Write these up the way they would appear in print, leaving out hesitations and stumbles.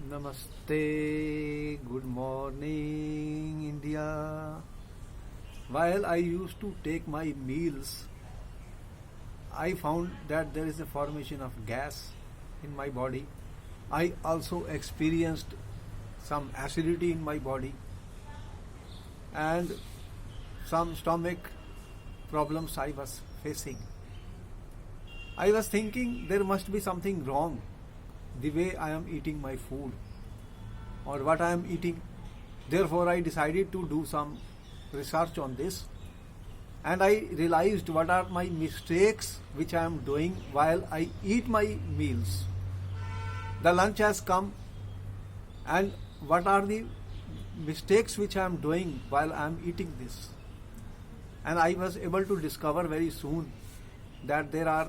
Namaste, good morning, India. While I used to take my meals, I found that there is a formation of gas in my body. I also experienced some acidity in my body and some stomach problems I was facing. I was thinking there must be something wrong the way I am eating my food or what I am eating. Therefore, I decided to do some research on this and I realized what are my mistakes which I am doing while I eat my meals. The lunch has come, and what are the mistakes which I am doing while I am eating this? And I was able to discover very soon that there are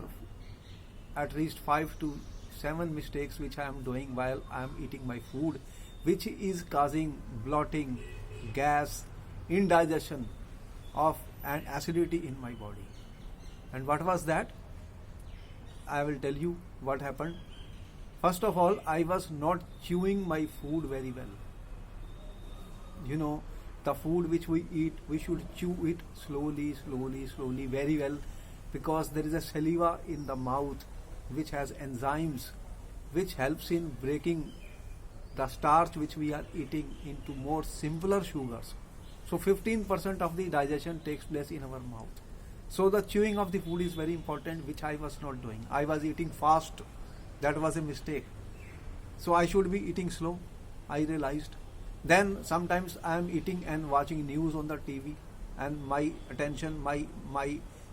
at least 5 to 7 mistakes which I am doing while I am eating my food, which is causing bloating, gas, indigestion of and acidity in my body. And what was that? I will tell you what happened. First of all, I was not chewing my food very well. You know, the food which we eat, we should chew it slowly, very well, because there is a saliva in the mouth which has enzymes which helps in breaking the starch which we are eating into more simpler sugars. So 15% of the digestion takes place in our mouth. So the chewing of the food is very important, which I was not doing. I was eating fast. That was a mistake. So I should be eating slow, I realized. Then sometimes I am eating and watching news on the TV, and my attention, my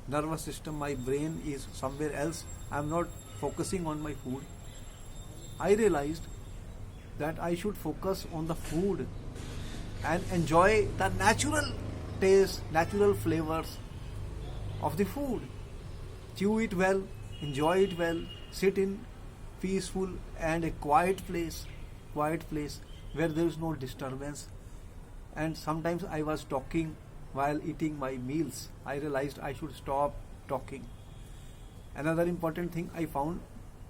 nervous system, my brain is somewhere else. I am not focusing on my food. I realized that I should focus on the food and enjoy the natural taste, natural flavors of the food. Chew it well, enjoy it well, sit in peaceful and a quiet place where there is no disturbance. And sometimes I was talking while eating my meals. I realized I should stop talking. Another important thing I found,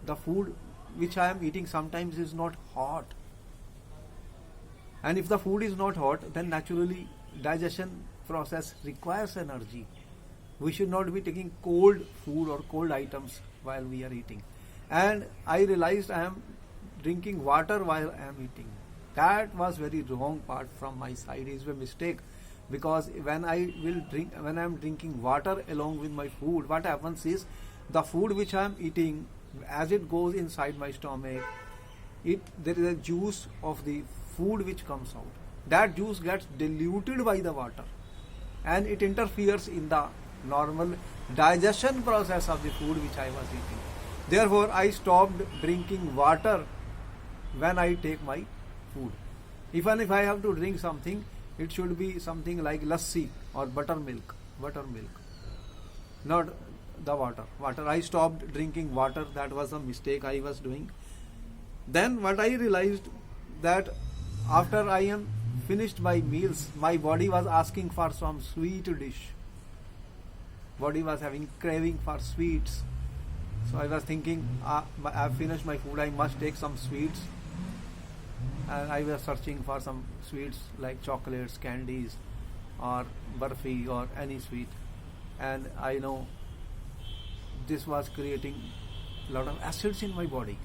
the food which I am eating sometimes is not hot. And if the food is not hot, then naturally digestion process requires energy. We should not be taking cold food or cold items while we are eating. And I realized I am drinking water while I am eating. That was very wrong part from my side. It's a mistake, because when I am drinking water along with my food, what happens is the food which I am eating, as it goes inside my stomach, there is a juice of the food which comes out. That juice gets diluted by the water and it interferes in the normal digestion process of the food which I was eating. Therefore, I stopped drinking water when I take my food. Even if I have to drink something, it should be something like lassi or buttermilk, not the water. I stopped drinking water. That was a mistake I was doing. Then what I realized, that after I am finished my meals, my body was asking for some sweet dish. Body was having craving for sweets. So I was thinking, I have finished my food, I must take some sweets. And I was searching for some sweets like chocolates, candies, or barfi, or any sweet. And I know this was creating a lot of acids in my body.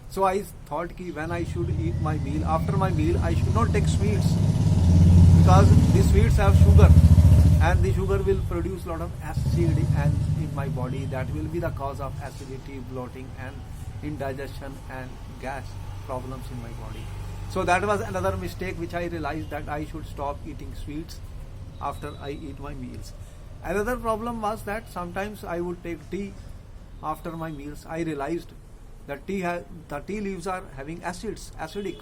So I thought that when I should eat my meal, after my meal, I should not take sweets, because the sweets have sugar, and the sugar will produce a lot of acid in my body. That will be the cause of acidity, bloating, and indigestion and gas problems in my body. So that was another mistake which I realized, that I should stop eating sweets after I eat my meals. Another problem was that sometimes I would take tea after my meals. I realized that the tea leaves are having acidic,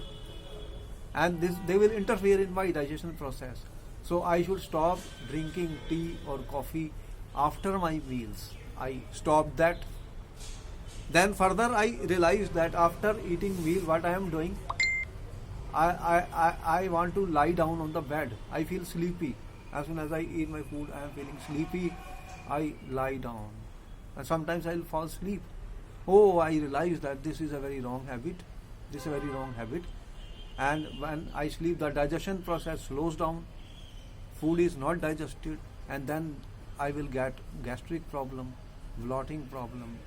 and they will interfere in my digestion process. So I should stop drinking tea or coffee after my meals. I stopped that. Then further I realized that after eating meal, what I am doing, I want to lie down on the bed. I feel sleepy. As soon as I eat my food, I am feeling sleepy. I lie down. And sometimes I will fall asleep. Oh, I realized that this is a very wrong habit. This is a very wrong habit. And when I sleep, the digestion process slows down, food is not digested, and then I will get gastric problem, bloating problem,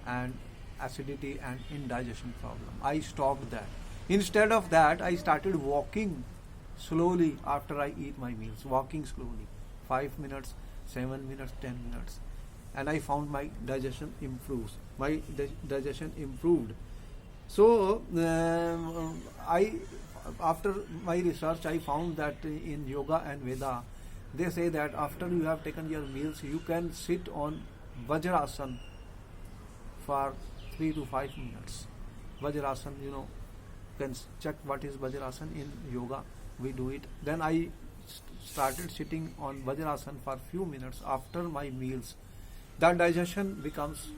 and acidity and indigestion problem. I stopped that. Instead of that, I started walking slowly after I eat my meals, walking slowly, 5 minutes, 7 minutes, 10 minutes. And I found my digestion improves. My digestion improved. So I, after my research, I found that in yoga and Veda, they say that after you have taken your meals, you can sit on Vajrasana for 3 to 5 minutes. Vajrasana, you can check what is Vajrasana in yoga. We do it. Then I started sitting on Vajrasana for few minutes after my meals. The digestion becomes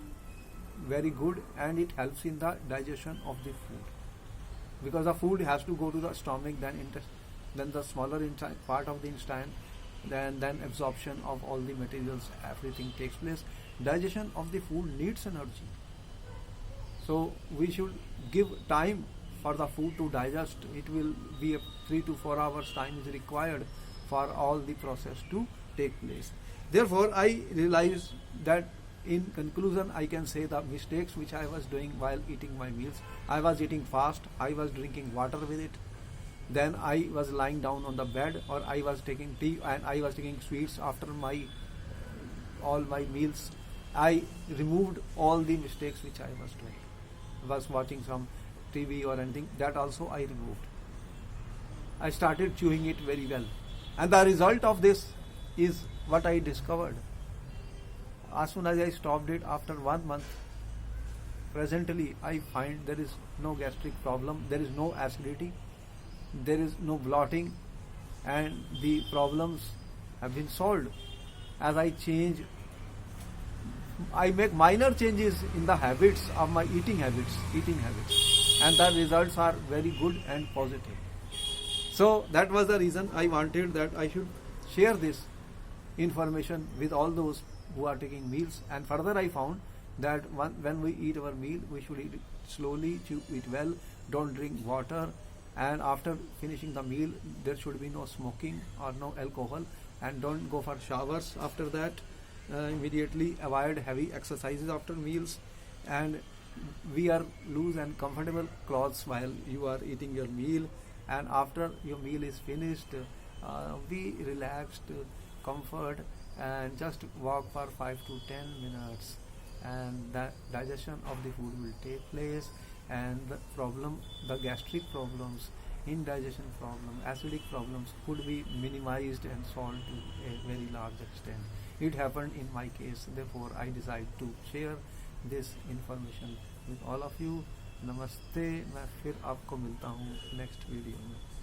very good, and it helps in the digestion of the food, because the food has to go to the stomach, then the smaller part of the intestine, then absorption of all the materials, everything takes place. Digestion of the food needs energy, so we should give time for the food to digest. It will be a 3 to 4 hours time is required for all the process to take place. Therefore, I realized that in conclusion, I can say the mistakes which I was doing while eating my meals. I was eating fast, I was drinking water with it, then I was lying down on the bed, or I was taking tea and I was taking sweets after all my meals. I removed all the mistakes which I was doing. I was watching some TV or anything, that also I removed. I started chewing it very well. And the result of this is what I discovered. As soon as I stopped it, after 1 month, presently I find there is no gastric problem, there is no acidity, there is no bloating, and the problems have been solved. As I change, I make minor changes in the habits of my eating habits, and the results are very good and positive. So that was the reason I wanted that I should share this information with all those who are taking meals. And further, I found that when we eat our meal, we should eat it slowly, chew it well, don't drink water, and after finishing the meal, there should be no smoking or no alcohol, and don't go for showers after that. Immediately avoid heavy exercises after meals, and wear loose and comfortable clothes while you are eating your meal. And after your meal is finished, be relaxed, comfort, and just walk for 5 to 10 minutes, and the digestion of the food will take place, and the gastric problems, indigestion problem, acidic problems could be minimized and solved to a very large extent. It happened in my case, therefore I decided to share this information with all of you. नमस्ते, मैं फिर आपको मिलता हूँ next video में.